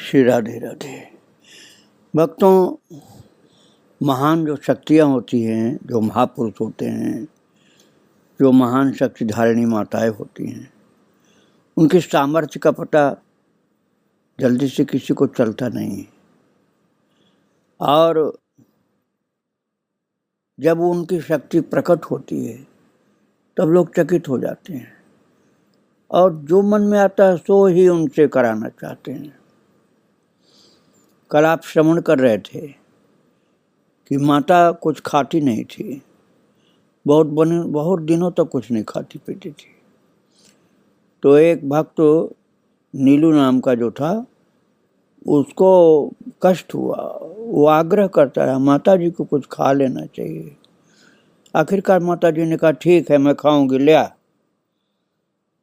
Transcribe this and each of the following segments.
श्री राधे राधे। भक्तों, महान जो शक्तियाँ होती हैं, जो महापुरुष होते हैं, जो महान शक्ति धारिणी माताएं होती हैं, उनके सामर्थ्य का पता जल्दी से किसी को चलता नहीं है। और जब उनकी शक्ति प्रकट होती है तब लोग चकित हो जाते हैं और जो मन में आता है सो ही उनसे कराना चाहते हैं। कल आप श्रवण कर रहे थे कि माता कुछ खाती नहीं थी, बहुत दिनों तक कुछ नहीं खाती पीती थी। तो एक भक्त नीलू नाम का जो था, उसको कष्ट हुआ। वो आग्रह करता है माता जी को कुछ खा लेना चाहिए। आखिरकार माता जी ने कहा ठीक है, मैं खाऊंगी, ले आ।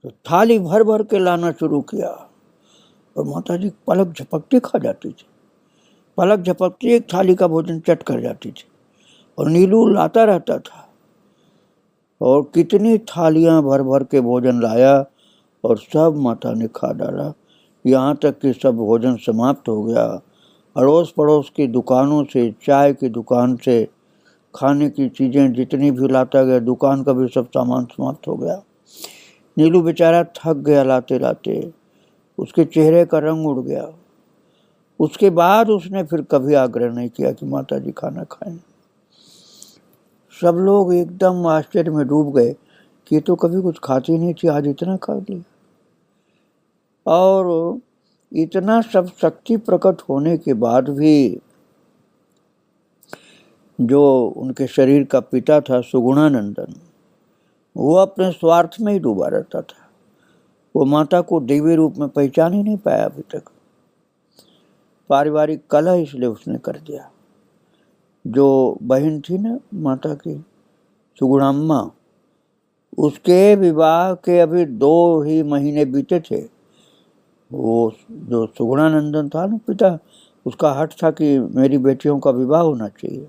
तो थाली भर भर के लाना शुरू किया और माता जी पलक झपकते खा जाती थी। पलक झपकते एक थाली का भोजन चट कर जाती थी और नीलू लाता रहता था। और कितनी थालियां भर भर के भोजन लाया और सब माता ने खा डाला। यहाँ तक कि सब भोजन समाप्त हो गया। अड़ोस पड़ोस की दुकानों से, चाय की दुकान से, खाने की चीज़ें जितनी भी लाता गया, दुकान का भी सब सामान समाप्त हो गया। नीलू बेचारा थक गया लाते लाते, उसके चेहरे का रंग उड़ गया। उसके बाद उसने फिर कभी आग्रह नहीं किया कि माता जी खाना खाएं। सब लोग एकदम आश्चर्य में डूब गए कि ये तो कभी कुछ खाती नहीं थी, आज इतना खा लिया। और इतना सब शक्ति प्रकट होने के बाद भी जो उनके शरीर का पिता था सुगुणानंदन, वो अपने स्वार्थ में ही डूबा रहता था। वो माता को देवी रूप में पहचान ही नहीं पाया अभी तक। पारिवारिक कलह इसलिए उसने कर दिया। जो बहन थी ना माता की, सुगुणाम्मा, उसके विवाह के अभी 2 ही महीने बीते थे। वो जो सुगुणानंदन था ना पिता, उसका हट था कि मेरी बेटियों का विवाह होना चाहिए।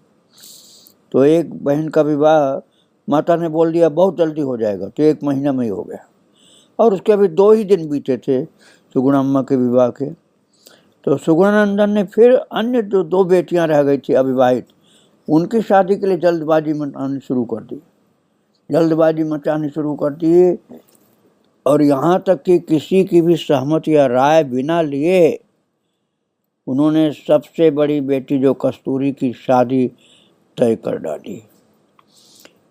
तो एक बहन का विवाह माता ने बोल दिया बहुत जल्दी हो जाएगा, तो 1 महीना में ही हो गया। और उसके अभी 2 ही दिन बीते थे सुगुणाम्मा के विवाह के। तो सुगुणानंदन ने फिर अन्य जो 2 बेटियां रह गई थी अविवाहित, उनकी शादी के लिए जल्दबाजी मचानी शुरू कर दी। और यहाँ तक कि किसी की भी सहमति या राय बिना लिए उन्होंने सबसे बड़ी बेटी जो कस्तूरी की शादी तय कर डाली।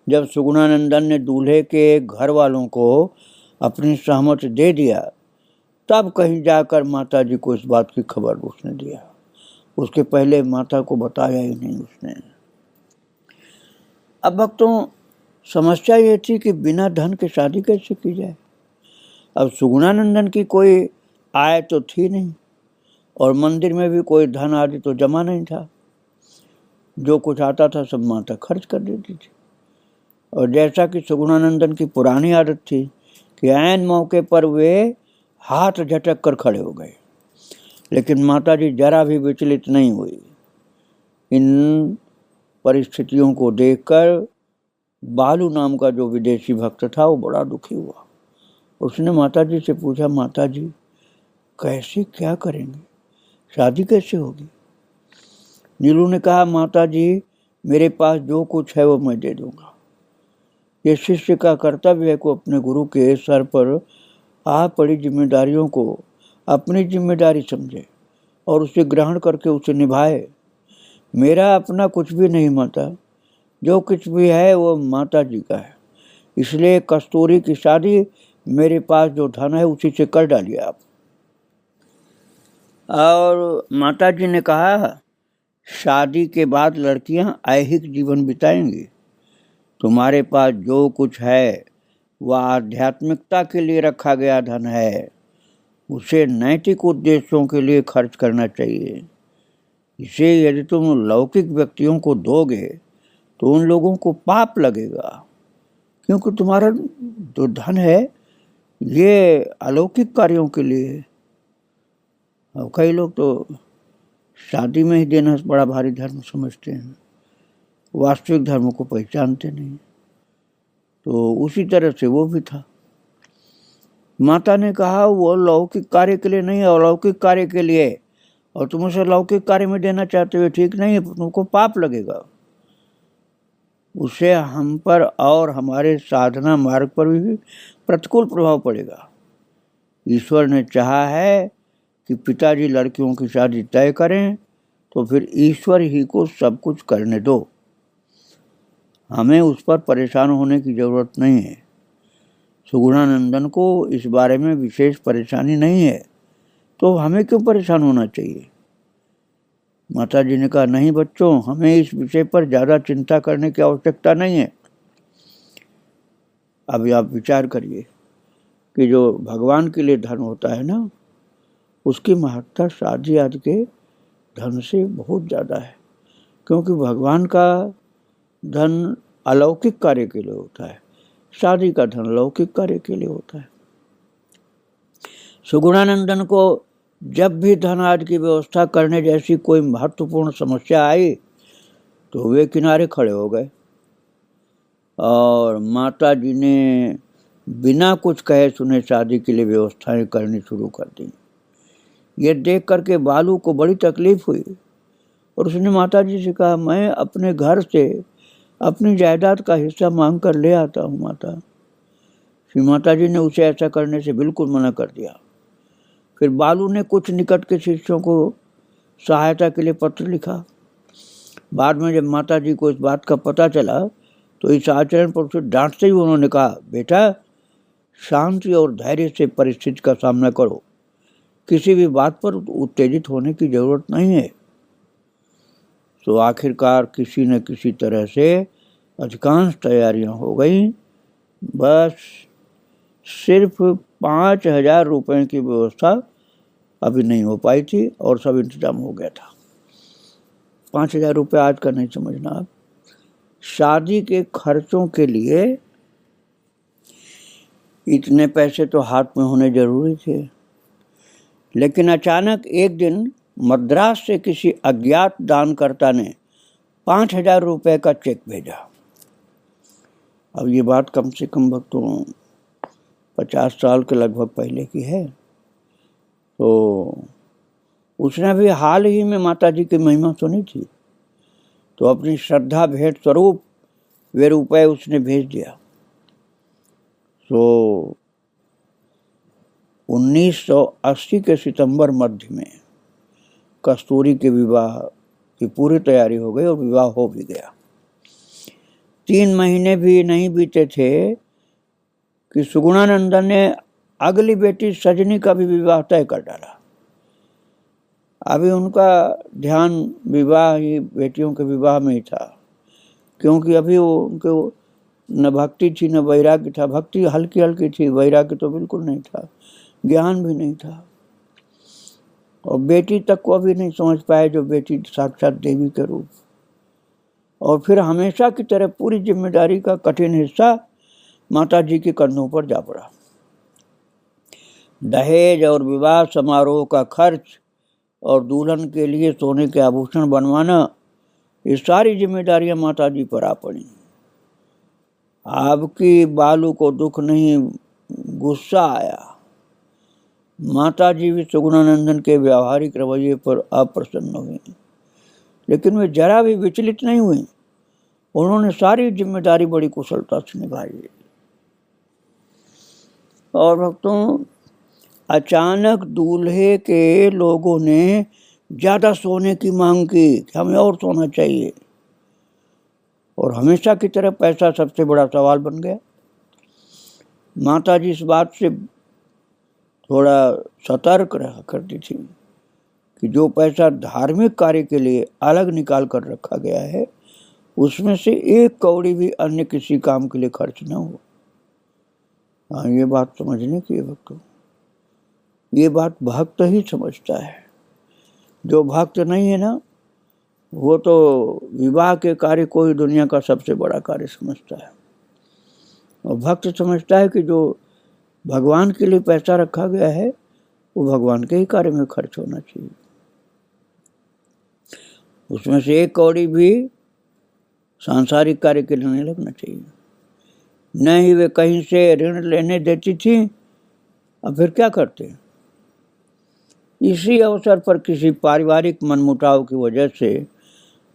जब सुगुणानंदन ने दूल्हे के घर वालों को अपनी सहमति दे दिया, तब कहीं जाकर माता जी को इस बात की खबर उसने दिया। उसके पहले माता को बताया ही नहीं उसने। अब भक्तों, समस्या ये थी कि बिना धन के शादी कैसे की जाए। अब सुगुणानंदन की कोई आय तो थी नहीं और मंदिर में भी कोई धन आदि तो जमा नहीं था। जो कुछ आता था सब माता खर्च कर देती थी। और जैसा कि सुगुणानंदन की पुरानी आदत थी कि ऐन मौके पर वे हाथ झटक कर खड़े हो गए, लेकिन माता जी जरा भी विचलित नहीं हुई। इन परिस्थितियों को देखकर बालू नाम का जो विदेशी भक्त था वो बड़ा दुखी हुआ। उसने माता जी से पूछा, माता जी कैसे, क्या करेंगे, शादी कैसे होगी? नीलू ने कहा, माता जी मेरे पास जो कुछ है वो मैं दे दूंगा। ये शिष्य का कर्तव्य है को अपने गुरु के सर पर आ पड़ी जिम्मेदारियों को अपनी जिम्मेदारी समझे और उसे ग्रहण करके उसे निभाए। मेरा अपना कुछ भी नहीं माता, जो कुछ भी है वो माता जी का है। इसलिए कस्तूरी की शादी मेरे पास जो धन है उसी से कर डालिए आप। और माता जी ने कहा, शादी के बाद लड़कियां ऐहिक जीवन बिताएंगी। तुम्हारे पास जो कुछ है वह आध्यात्मिकता के लिए रखा गया धन है, उसे नैतिक उद्देश्यों के लिए खर्च करना चाहिए। इसे यदि तुम लौकिक व्यक्तियों को दोगे तो उन लोगों को पाप लगेगा, क्योंकि तुम्हारा जो धन है ये अलौकिक कार्यों के लिए है। अब कई लोग तो शादी में ही देना बड़ा भारी धर्म समझते हैं, वास्तविक धर्म को पहचानते नहीं। तो उसी तरह से वो भी था। माता ने कहा वो लौकिक कार्य के लिए नहीं, अलौकिक कार्य के लिए और तुम उसे लौकिक कार्य में देना चाहते हो, ठीक नहीं है, तुमको पाप लगेगा। उससे हम पर और हमारे साधना मार्ग पर भी प्रतिकूल प्रभाव पड़ेगा। ईश्वर ने चाहा है कि पिताजी लड़कियों की शादी तय करें, तो फिर ईश्वर ही को सब कुछ करने दो। हमें उस पर परेशान होने की जरूरत नहीं है। सुगुणानंदन को इस बारे में विशेष परेशानी नहीं है, तो हमें क्यों परेशान होना चाहिए। माता जी ने कहा, नहीं बच्चों, हमें इस विषय पर ज़्यादा चिंता करने की आवश्यकता नहीं है। अभी आप विचार करिए कि जो भगवान के लिए धन होता है ना, उसकी महत्ता शादी आदि के धन से बहुत ज़्यादा है, क्योंकि भगवान का धन अलौकिक कार्य के लिए होता है, शादी का धन लौकिक कार्य के लिए होता है। सुगुणानंदन को जब भी धन आदि की व्यवस्था करने जैसी कोई महत्वपूर्ण समस्या आई तो वे किनारे खड़े हो गए और माता जी ने बिना कुछ कहे सुने शादी के लिए व्यवस्थाएं करनी शुरू कर दी। ये देख करके बालू को बड़ी तकलीफ हुई और उसने माता जी से कहा, मैं अपने घर से अपनी जायदाद का हिस्सा मांग कर ले आता हूँ माता। श्री माता जी ने उसे ऐसा करने से बिल्कुल मना कर दिया। फिर बालू ने कुछ निकट के शिष्यों को सहायता के लिए पत्र लिखा। बाद में जब माता जी को इस बात का पता चला तो इस आचरण पर उसे डांटते ही उन्होंने कहा, बेटा, शांति और धैर्य से परिस्थिति का सामना करो, किसी भी बात पर उत्तेजित होने की जरूरत नहीं है। तो आखिरकार किसी न किसी तरह से अधिकांश तैयारियां हो गई। बस सिर्फ 5,000 रुपये की व्यवस्था अभी नहीं हो पाई थी और सब इंतजाम हो गया था। 5,000 रुपये आज का नहीं समझना आप। शादी के खर्चों के लिए इतने पैसे तो हाथ में होने जरूरी थे। लेकिन अचानक एक दिन मद्रास से किसी अज्ञात दानकर्ता ने 5,000 रुपये का चेक भेजा। अब ये बात कम से कम भक्तों 50 साल के लगभग पहले की है। तो उसने भी हाल ही में माता जी की महिमा सुनी थी, तो अपनी श्रद्धा भेंट स्वरूप वे रुपए उसने भेज दिया। तो 1980 के सितंबर मध्य में कस्तूरी के विवाह की पूरी तैयारी हो गई और विवाह हो भी गया। 3 महीने भी नहीं बीते थे कि सुगुणानंदन ने अगली बेटी सजनी का भी विवाह तय कर डाला। अभी उनका ध्यान विवाह ही, बेटियों के विवाह में ही था, क्योंकि अभी वो उनको न भक्ति थी न वैराग्य था। भक्ति हल्की हल्की थी, वैराग्य तो बिल्कुल नहीं था, ज्ञान भी नहीं था। और बेटी तक को अभी नहीं समझ पाए जो बेटी साक्षात देवी के रूप। और फिर हमेशा की तरह पूरी जिम्मेदारी का कठिन हिस्सा माता जी के कंधों पर जा पड़ा। दहेज और विवाह समारोह का खर्च और दुल्हन के लिए सोने के आभूषण बनवाना, ये सारी जिम्मेदारियां माता जी पर आ पड़ी। आपकी बालू को दुख नहीं, गुस्सा आया। माता जी भी सुगुणानंदन के व्यावहारिक रवैये पर अप्रसन्न हुई, लेकिन वे जरा भी विचलित नहीं हुई। उन्होंने सारी जिम्मेदारी बड़ी कुशलता से निभाई। और भक्तों, अचानक दूल्हे के लोगों ने ज़्यादा सोने की मांग की कि हमें और सोना चाहिए, और हमेशा की तरह पैसा सबसे बड़ा सवाल बन गया। माता जी इस बात से थोड़ा सतर्क रहा करती थी कि जो पैसा धार्मिक कार्य के लिए अलग निकाल कर रखा गया है, उसमें से 1 कौड़ी भी अन्य किसी काम के लिए खर्च न हो। हाँ, ये बात समझने की है भक्तों। ये बात भक्त ही समझता है। जो भक्त नहीं है ना, वो तो विवाह के कार्य को ही दुनिया का सबसे बड़ा कार्य समझता है। और भक्त समझता है कि जो भगवान के लिए पैसा रखा गया है वो भगवान के ही कार्य में खर्च होना चाहिए। उसमें से 1 कौड़ी भी सांसारिक कार्य के लिए नहीं लगना चाहिए। न ही वे कहीं से ऋण लेने देती थी। अब फिर क्या करते? इसी अवसर पर किसी पारिवारिक मनमुटाव की वजह से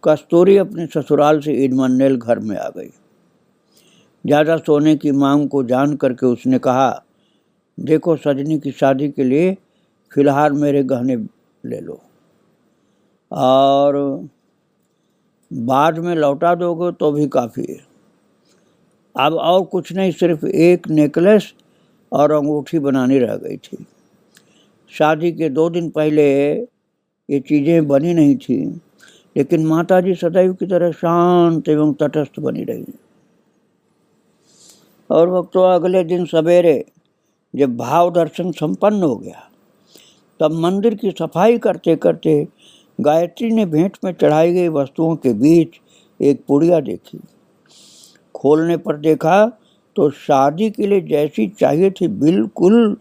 कस्तूरी अपने ससुराल से इडमंडेल घर में आ गई। ज़्यादा सोने की मांग को जान करके उसने कहा, देखो सजनी की शादी के लिए फिलहाल मेरे गहने ले लो और बाद में लौटा दोगे तो भी काफ़ी है। अब और कुछ नहीं, सिर्फ एक नेकलेस और अंगूठी बनानी रह गई थी। शादी के 2 दिन पहले ये चीज़ें बनी नहीं थी, लेकिन माताजी सदैव की तरह शांत एवं तटस्थ बनी रही। और भक्तों, अगले दिन सवेरे जब भाव दर्शन संपन्न हो गया, तब मंदिर की सफाई करते करते गायत्री ने भेंट में चढ़ाई गई वस्तुओं के बीच एक पुड़िया देखी। खोलने पर देखा तो शादी के लिए जैसी चाहिए थी बिल्कुल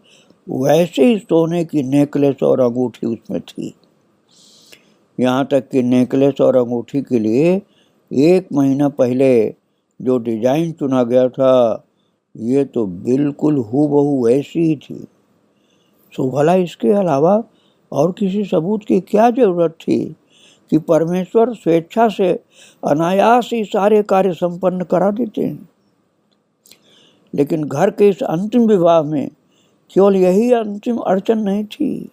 वैसे ही सोने की नेकलेस और अंगूठी उसमें थी। यहाँ तक कि नेकलेस और अंगूठी के लिए 1 महीना पहले जो डिजाइन चुना गया था, ये तो बिल्कुल हूबहू वैसी ही थी। सो भला इसके अलावा और किसी सबूत की क्या जरूरत थी कि परमेश्वर स्वेच्छा से अनायास ही सारे कार्य संपन्न करा देते हैं। लेकिन घर के इस अंतिम विवाह में केवल यही अंतिम अड़चन नहीं थी।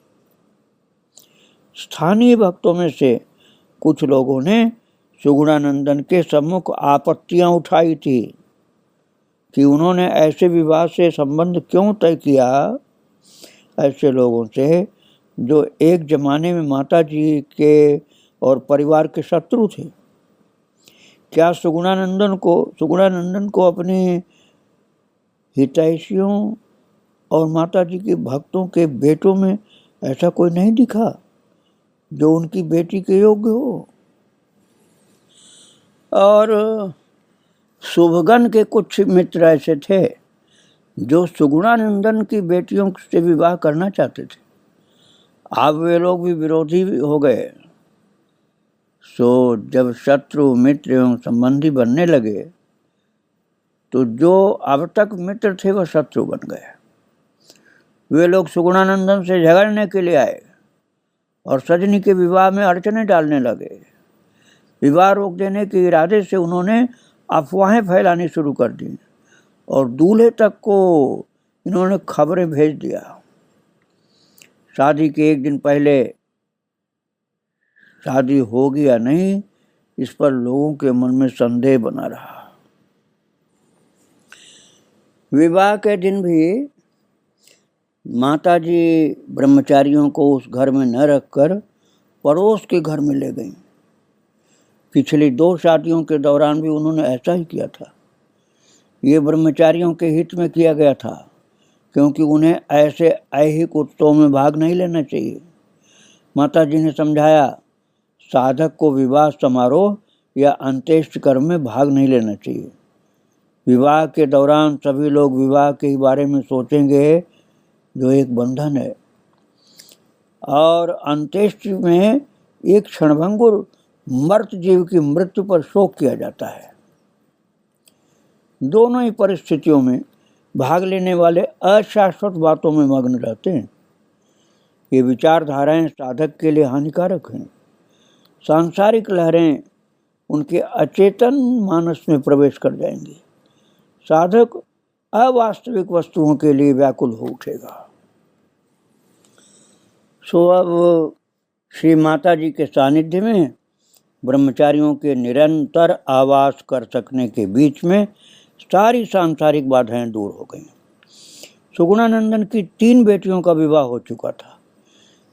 स्थानीय भक्तों में से कुछ लोगों ने सुगुणानंदन के सम्मुख आपत्तियां उठाई थी कि उन्होंने ऐसे विवाह से संबंध क्यों तय किया, ऐसे लोगों से जो एक जमाने में माता जी के और परिवार के शत्रु थे। क्या सुगुणानंदन को अपने हितैषियों और माता जी के भक्तों के बेटों में ऐसा कोई नहीं दिखा जो उनकी बेटी के योग्य हो? और शुभगन के कुछ मित्र ऐसे थे जो सुगुणानंदन की बेटियों से विवाह करना चाहते थे। अब वे लोग भी विरोधी हो गए। सो जब शत्रु मित्र एवं संबंधी बनने लगे तो जो अब तक मित्र थे वह शत्रु बन गए। वे लोग सुगुणानंदन से झगड़ने के लिए आए और सजनी के विवाह में अड़चनें डालने लगे। विवाह रोक देने के इरादे से उन्होंने अफवाहें फैलानी शुरू कर दी और दूल्हे तक को इन्होंने खबरें भेज दिया। शादी के 1 दिन पहले शादी होगी या नहीं, इस पर लोगों के मन में संदेह बना रहा। विवाह के दिन भी माताजी ब्रह्मचारियों को उस घर में न रखकर पड़ोस के घर में ले गईं। पिछली 2 शादियों के दौरान भी उन्होंने ऐसा ही किया था। ये ब्रह्मचारियों के हित में किया गया था, क्योंकि उन्हें ऐसे ऐहिक उत्सवों में भाग नहीं लेना चाहिए। माताजी ने समझाया, साधक को विवाह समारोह या अंत्येष्टि कर्म में भाग नहीं लेना चाहिए। विवाह के दौरान सभी लोग विवाह के बारे में सोचेंगे जो एक बंधन है, और अंत्येष्टि में एक क्षणभंगुर मर्त जीव की मृत्यु पर शोक किया जाता है। दोनों ही परिस्थितियों में भाग लेने वाले अशाश्वत बातों में मग्न रहते हैं। ये विचारधाराएं साधक के लिए हानिकारक हैं। सांसारिक लहरें उनके अचेतन मानस में प्रवेश कर जाएंगी। साधक अवास्तविक वस्तुओं के लिए व्याकुल हो उठेगा। सो अब श्री माता जी के सानिध्य में ब्रह्मचारियों के निरंतर आवास कर सकने के बीच में सारी सांसारिक बाधाएं दूर हो गईं। सुगुणानंदन की 3 बेटियों का विवाह हो चुका था।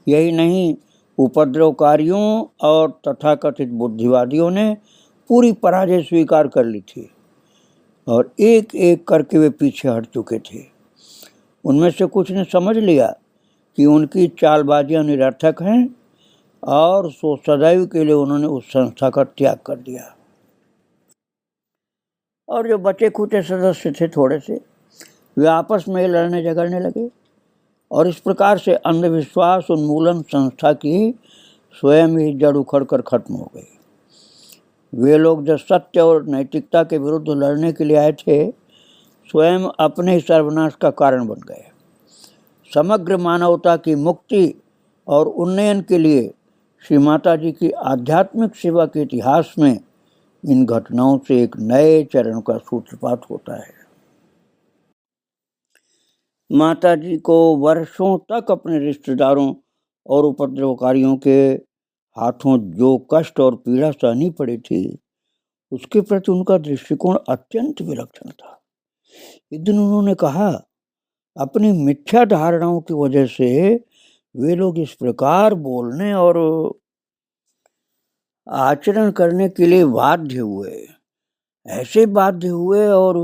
यही नहीं, उपद्रवकारियों और तथाकथित बुद्धिवादियों ने पूरी पराजय स्वीकार कर ली थी और एक एक करके वे पीछे हट चुके थे। उनमें से कुछ ने समझ लिया कि उनकी चालबाजियां निरर्थक हैं और सो सदैव के लिए उन्होंने उस संस्था का त्याग कर दिया। और जो बचे खुचे सदस्य थे थोड़े से, वे आपस में लड़ने झगड़ने लगे और इस प्रकार से अंधविश्वास उन्मूलन संस्था की स्वयं ही जड़ उखड़ कर खत्म हो गई। वे लोग जो सत्य और नैतिकता के विरुद्ध लड़ने के लिए आए थे, स्वयं अपने ही सर्वनाश का कारण बन गए। समग्र मानवता की मुक्ति और उन्नयन के लिए श्री माता जी की आध्यात्मिक सेवा के इतिहास में इन घटनाओं से एक नए चरण का सूत्रपात होता है। माता जी को वर्षों तक अपने रिश्तेदारों और उपद्रवकारियों के हाथों जो कष्ट और पीड़ा सहनी पड़ी थी, उसके प्रति उनका दृष्टिकोण अत्यंत विलक्षण था। एक दिन उन्होंने कहा, अपनी मिथ्या धारणाओं की वजह से वे लोग इस प्रकार बोलने और आचरण करने के लिए बाध्य हुए, ऐसे बाध्य हुए, और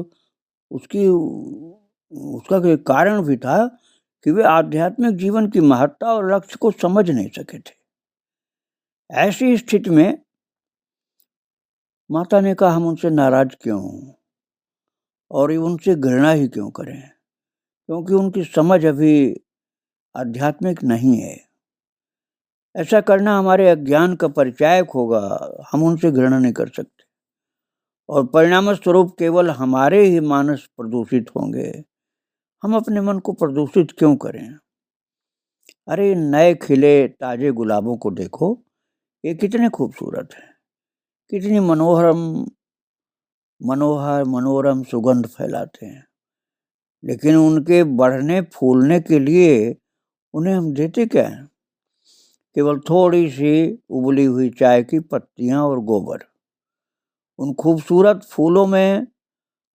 उसका कारण भी था कि वे आध्यात्मिक जीवन की महत्ता और लक्ष्य को समझ नहीं सके थे। ऐसी स्थिति में माता ने कहा, हम उनसे नाराज क्यों हों और उनसे घृणा ही क्यों करें, क्योंकि उनकी समझ अभी आध्यात्मिक नहीं है। ऐसा करना हमारे अज्ञान का परिचायक होगा। हम उनसे घृणा नहीं कर सकते और परिणाम स्वरूप केवल हमारे ही मानस प्रदूषित होंगे। हम अपने मन को प्रदूषित क्यों करें? अरे, नए खिले ताजे गुलाबों को देखो, ये कितने खूबसूरत हैं, कितनी मनोरम सुगंध फैलाते हैं, लेकिन उनके बढ़ने फूलने के लिए उन्हें हम देते क्या हैं? केवल थोड़ी सी उबली हुई चाय की पत्तियां और गोबर। उन खूबसूरत फूलों में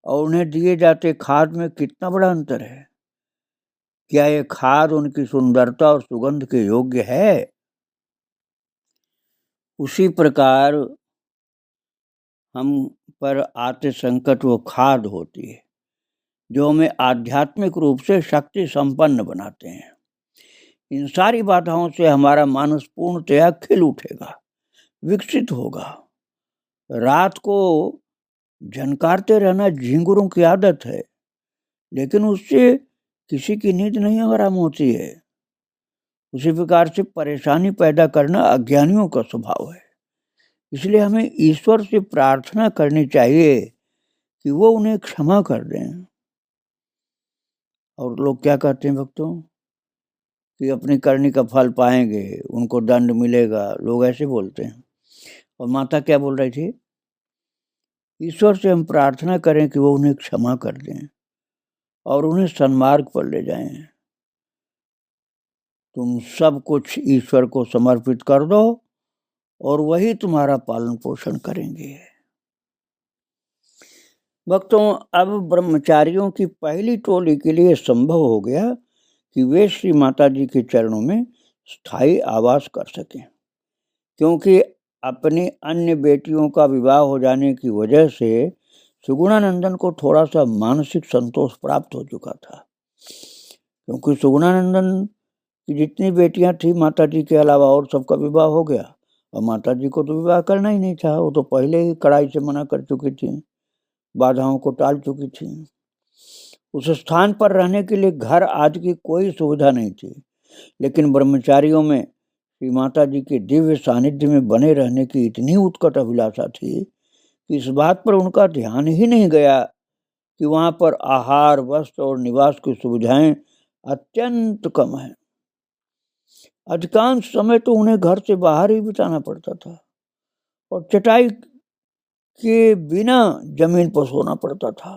और उन्हें दिए जाते खाद में कितना बड़ा अंतर है। क्या ये खाद उनकी सुंदरता और सुगंध के योग्य है? उसी प्रकार हम पर आते संकट वो खाद होती है जो हमें आध्यात्मिक रूप से शक्ति संपन्न बनाते हैं। इन सारी बाधाओं से हमारा मानस पूर्णतया खिल उठेगा, विकसित होगा। रात को झनकारते रहना झिंगुरों की आदत है, लेकिन उससे किसी की नींद नहीं आराम होती है। उसी प्रकार से परेशानी पैदा करना अज्ञानियों का स्वभाव है। इसलिए हमें ईश्वर से प्रार्थना करनी चाहिए कि वो उन्हें क्षमा कर दें। और लोग क्या कहते हैं भक्तों, कि अपनी करनी का फल पाएंगे, उनको दंड मिलेगा। लोग ऐसे बोलते हैं। और माता क्या बोल रही थी? ईश्वर से हम प्रार्थना करें कि वो उन्हें क्षमा कर दें और उन्हें सन्मार्ग पर ले जाएं। तुम सब कुछ ईश्वर को समर्पित कर दो और वही तुम्हारा पालन पोषण करेंगे। भक्तों, अब ब्रह्मचारियों की पहली टोली के लिए संभव हो गया कि वे श्री माता जी के चरणों में स्थायी आवास कर सकें, क्योंकि अपनी अन्य बेटियों का विवाह हो जाने की वजह से सुगुणानंदन को थोड़ा सा मानसिक संतोष प्राप्त हो चुका था। क्योंकि सुगुणानंदन की जितनी बेटियां थी माता जी के अलावा और सबका विवाह हो गया, और माता जी को तो विवाह करना ही नहीं था। वो तो पहले ही कड़ाई से मना कर चुकी थी, बाधाओं को टाल चुकी थी। उस स्थान पर रहने के लिए घर आदि की कोई सुविधा नहीं थी, लेकिन ब्रह्मचारियों में श्री माता जी के दिव्य सानिध्य में बने रहने की इतनी उत्कट अभिलाषा थी कि इस बात पर उनका ध्यान ही नहीं गया कि वहां पर आहार, वस्त्र और निवास की सुविधाएं अत्यंत कम है। अधिकांश समय तो उन्हें घर से बाहर ही बिताना पड़ता था और चटाई के बिना जमीन पर सोना पड़ता था।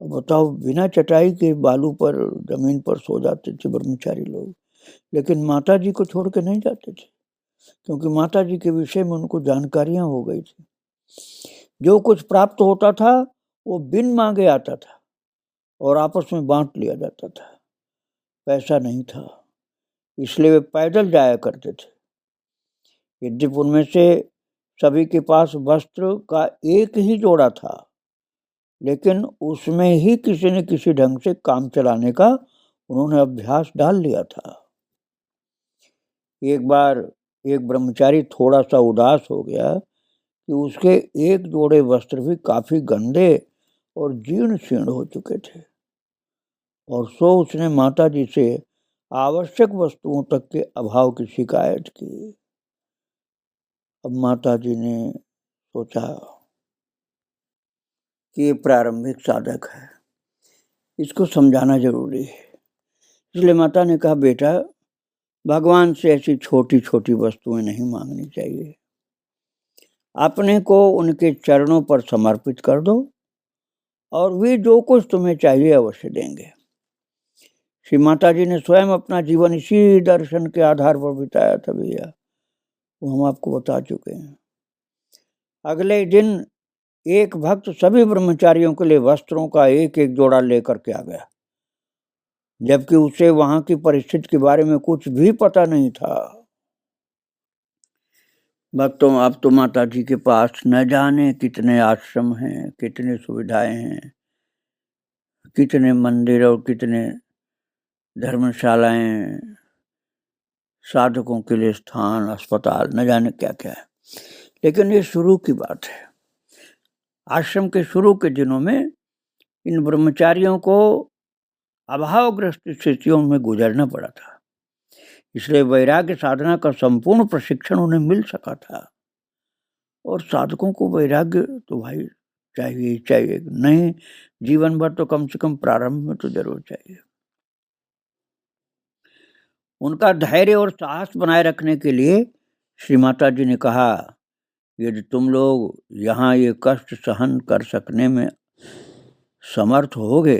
बताओ, बिना चटाई के बालू पर जमीन पर सो जाते थे ब्रह्मचारी लोग, लेकिन माता जी को छोड़ के नहीं जाते थे, क्योंकि माता जी के विषय में उनको जानकारियां हो गई थी। जो कुछ प्राप्त होता था वो बिन मांगे आता था और आपस में बांट लिया जाता था। पैसा नहीं था, इसलिए वे पैदल जाया करते थे। यद्यपि उनमें से सभी के पास वस्त्र का एक ही जोड़ा था, लेकिन उसमें ही किसी न किसी ढंग से काम चलाने का उन्होंने अभ्यास डाल लिया था। एक बार एक ब्रह्मचारी थोड़ा सा उदास हो गया कि उसके एक जोड़े वस्त्र भी काफी गंदे और जीर्ण शीर्ण हो चुके थे, और सो उसने माता जी से आवश्यक वस्तुओं तक के अभाव की शिकायत की। अब माता जी ने सोचा कि ये प्रारंभिक साधक है, इसको समझाना जरूरी है। इसलिए माता ने कहा, बेटा, भगवान से ऐसी छोटी छोटी वस्तुएं नहीं मांगनी चाहिए। अपने को उनके चरणों पर समर्पित कर दो और वे जो कुछ तुम्हें चाहिए अवश्य देंगे। श्री माता जी ने स्वयं अपना जीवन इसी दर्शन के आधार पर बिताया था भैया, वो हम आपको बता चुके हैं। अगले दिन एक भक्त सभी ब्रह्मचारियों के लिए वस्त्रों का एक एक जोड़ा लेकर के आ गया, जबकि उसे वहां की परिस्थिति के बारे में कुछ भी पता नहीं था। भक्तों, अब तो माता जी के पास न जाने कितने आश्रम हैं, कितनी सुविधाएं हैं, कितने मंदिर और कितने धर्मशालाएं, साधकों के लिए स्थान, अस्पताल, न जाने क्या क्या है। लेकिन ये शुरू की बात है। आश्रम के शुरू के दिनों में इन ब्रह्मचारियों को अभावग्रस्त स्थितियों में गुजरना पड़ा था, इसलिए वैराग्य साधना का संपूर्ण प्रशिक्षण उन्हें मिल सका था। और साधकों को वैराग्य तो भाई चाहिए चाहिए, नहीं जीवन भर तो कम से कम प्रारंभ में तो जरूर चाहिए। उनका धैर्य और साहस बनाए रखने के लिए श्री माता जी ने कहा, यदि तुम लोग यहाँ ये कष्ट सहन कर सकने में समर्थ होगे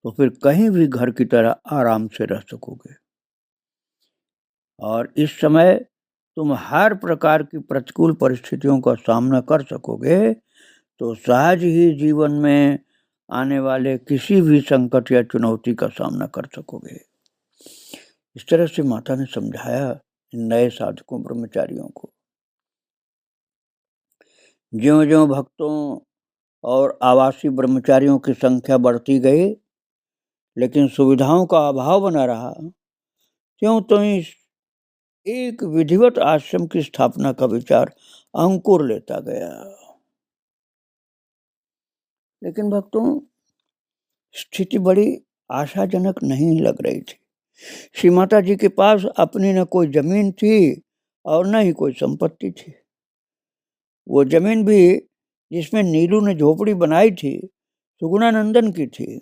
तो फिर कहीं भी घर की तरह आराम से रह सकोगे, और इस समय तुम हर प्रकार की प्रतिकूल परिस्थितियों का सामना कर सकोगे, तो सहज ही जीवन में आने वाले किसी भी संकट या चुनौती का सामना कर सकोगे। इस तरह से माता ने समझाया इन नए साधकों ब्रह्मचारियों को। ज्यों ज्यों भक्तों और आवासी ब्रह्मचारियों की संख्या बढ़ती गई, लेकिन सुविधाओं का अभाव बना रहा, त्यों तो इस एक विधिवत आश्रम की स्थापना का विचार अंकुर लेता गया। लेकिन भक्तों, स्थिति बड़ी आशाजनक नहीं लग रही थी। श्री माता जी के पास अपनी न कोई जमीन थी और न ही कोई संपत्ति थी। वो जमीन भी जिसमें नीलू ने झोपड़ी बनाई थी सुगुणानंदन की थी।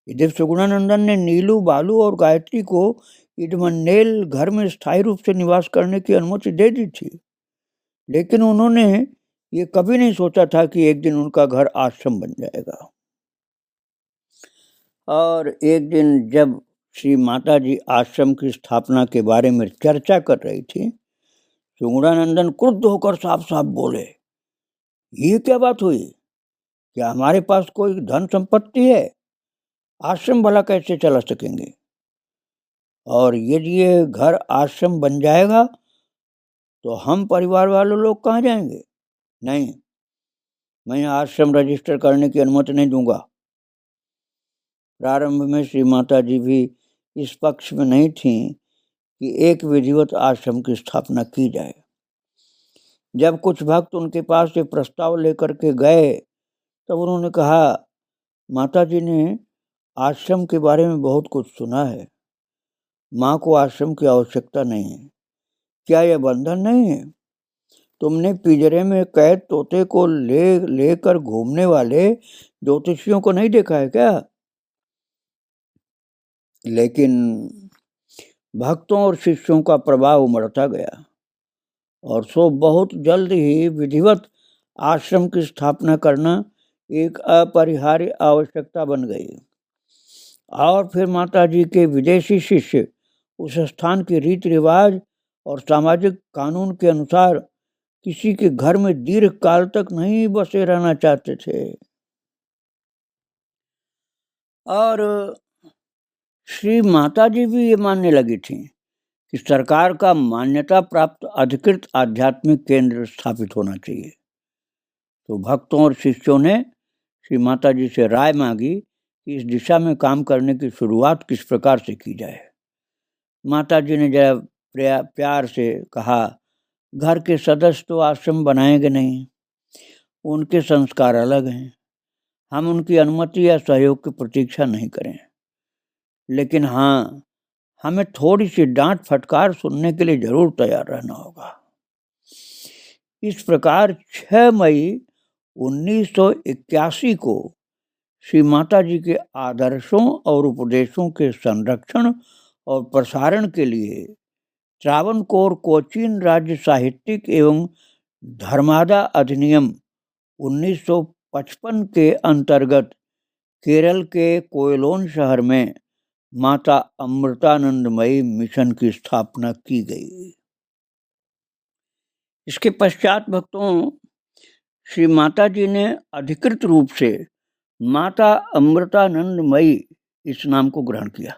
इधर सुगुणानंदन ने नीलू, बालू और गायत्री को इडमंडेल घर में स्थायी रूप से निवास करने की अनुमति दे दी थी, लेकिन उन्होंने ये कभी नहीं सोचा था कि एक दिन उनका घर आश्रम बन जाएगा। और एक दिन जब श्री माता जी आश्रम की स्थापना के बारे में चर्चा कर रही थी, सुगुणानंदन क्रुद्ध होकर साफ साफ बोले, ये क्या बात हुई? क्या हमारे पास कोई धन संपत्ति है? आश्रम भला कैसे चला सकेंगे? और यदि ये घर आश्रम बन जाएगा तो हम परिवार वाले लोग कहाँ जाएंगे? नहीं, मैं आश्रम रजिस्टर करने की अनुमति नहीं दूंगा। प्रारंभ में श्री माता जी भी इस पक्ष में नहीं थी कि एक विधिवत आश्रम की स्थापना की जाए। जब कुछ भक्त उनके पास ये प्रस्ताव लेकर के गए, तब उन्होंने कहा, माता जी ने आश्रम के बारे में बहुत कुछ सुना है। माँ को आश्रम की आवश्यकता नहीं है। क्या यह बंधन नहीं है? तुमने पिंजरे में कैद तोते को लेकर घूमने वाले ज्योतिषियों को नहीं देखा है क्या? लेकिन भक्तों और शिष्यों का प्रभाव उमड़ता गया और सो बहुत जल्द ही विधिवत आश्रम की स्थापना करना एक अपरिहार्य आवश्यकता बन गई। और फिर माता जी के विदेशी शिष्य उस स्थान के रीति रिवाज और सामाजिक कानून के अनुसार किसी के घर में दीर्घ काल तक नहीं बसे रहना चाहते थे। और श्री माता जी भी ये मानने लगी थी कि सरकार का मान्यता प्राप्त अधिकृत आध्यात्मिक केंद्र स्थापित होना चाहिए। तो भक्तों और शिष्यों ने श्री माता जी से राय मांगी कि इस दिशा में काम करने की शुरुआत किस प्रकार से की जाए। माता जी ने जरा प्यार से कहा, घर के सदस्य तो आश्रम बनाएंगे नहीं, उनके संस्कार अलग हैं, हम उनकी अनुमति या सहयोग की प्रतीक्षा नहीं करें, लेकिन हाँ, हमें थोड़ी सी डांट फटकार सुनने के लिए जरूर तैयार रहना होगा। इस प्रकार 6 मई 1981 को श्री माता जी के आदर्शों और उपदेशों के संरक्षण और प्रसारण के लिए त्रावणकोर कोचीन राज्य साहित्यिक एवं धर्मादा अधिनियम 1955 के अंतर्गत केरल के कोयलोन शहर में माता अमृतानंदमयी मिशन की स्थापना की गई। इसके पश्चात भक्तों श्री माता जी ने अधिकृत रूप से माता अमृतानंदमयी इस नाम को ग्रहण किया।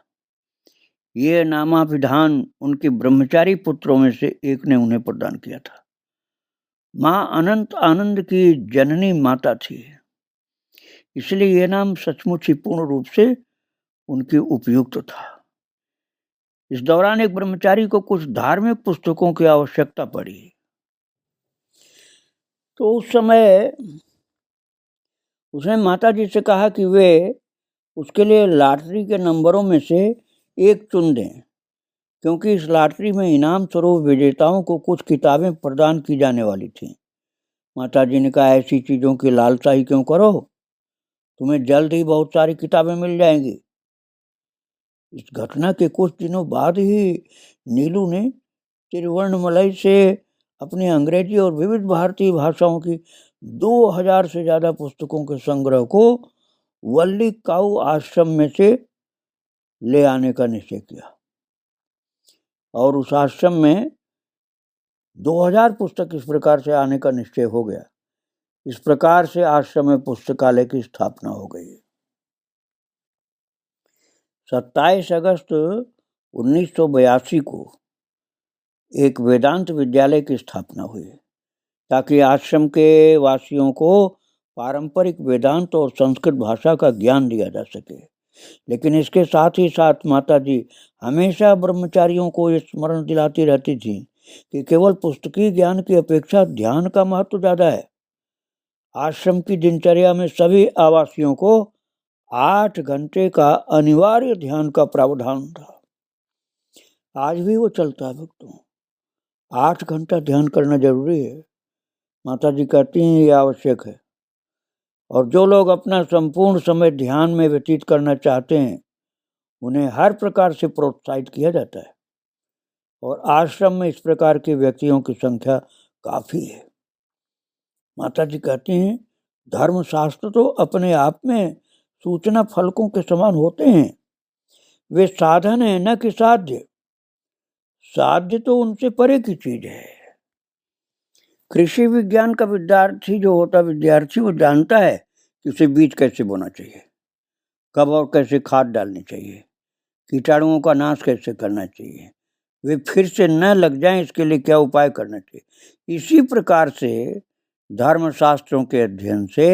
ये नामाभिधान उनके ब्रह्मचारी पुत्रों में से एक ने उन्हें प्रदान किया था। माँ अनंत आनंद की जननी माता थी, इसलिए यह नाम सचमुच ही पूर्ण रूप से उनके उपयुक्त था। इस दौरान एक ब्रह्मचारी को कुछ धार्मिक पुस्तकों की आवश्यकता पड़ी, तो उस समय उसने माता जी से कहा कि वे उसके लिए लॉटरी के नंबरों में से एक चुन दें, क्योंकि इस लॉटरी में इनाम स्वरूप विजेताओं को कुछ किताबें प्रदान की जाने वाली थीं। माता जी ने कहा, ऐसी चीज़ों की लालसा ही क्यों करो, तुम्हें जल्द ही बहुत सारी किताबें मिल जाएंगी। इस घटना के कुछ दिनों बाद ही नीलू ने तिरुवन्नमलई से अपनी अंग्रेजी और विविध भारतीय भाषाओं की 2000 से ज़्यादा पुस्तकों के संग्रह को वल्लीकाऊ आश्रम में से ले आने का निश्चय किया और उस आश्रम में 2000 पुस्तक इस प्रकार से आने का निश्चय हो गया। इस प्रकार से आश्रम में पुस्तकालय की स्थापना हो गई। 27 अगस्त 1982 को एक वेदांत विद्यालय की स्थापना हुई, ताकि आश्रम के वासियों को पारंपरिक वेदांत और संस्कृत भाषा का ज्ञान दिया जा सके। लेकिन इसके साथ ही साथ माता जी हमेशा ब्रह्मचारियों को ये स्मरण दिलाती रहती थी कि केवल पुस्तकीय ज्ञान की अपेक्षा ध्यान का महत्व ज़्यादा है। आश्रम की दिनचर्या में सभी आवासियों को 8 घंटे का अनिवार्य ध्यान का प्रावधान था। आज भी वो चलता है भक्तों, 8 घंटा ध्यान करना जरूरी है। माता जी कहती हैं ये आवश्यक है, और जो लोग अपना संपूर्ण समय ध्यान में व्यतीत करना चाहते हैं उन्हें हर प्रकार से प्रोत्साहित किया जाता है, और आश्रम में इस प्रकार के व्यक्तियों की संख्या काफ़ी है। माता जी कहती हैं, धर्मशास्त्र तो अपने आप में सूचना फलकों के समान होते हैं। वे साधन है न कि साध्य। साध्य तो उनसे परे की चीज है। कृषि विज्ञान का विद्यार्थी जो होता विद्यार्थी वो जानता है कि उसे बीज कैसे बोना चाहिए, कब और कैसे खाद डालनी चाहिए, कीटाणुओं का नाश कैसे करना चाहिए, वे फिर से न लग जाएं इसके लिए क्या उपाय करना चाहिए। इसी प्रकार से धर्मशास्त्रों के अध्ययन से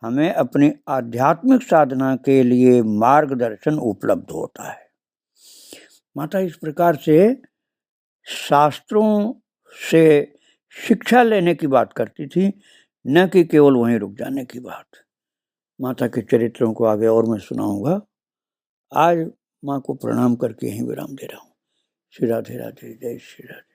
हमें अपनी आध्यात्मिक साधना के लिए मार्गदर्शन उपलब्ध होता है। माता इस प्रकार से शास्त्रों से शिक्षा लेने की बात करती थी, न कि केवल वहीं रुक जाने की बात। माता के चरित्रों को आगे और मैं सुनाऊंगा। आज माँ को प्रणाम करके यहीं विराम दे रहा हूँ। श्री राधे राधे, जय श्री राधे।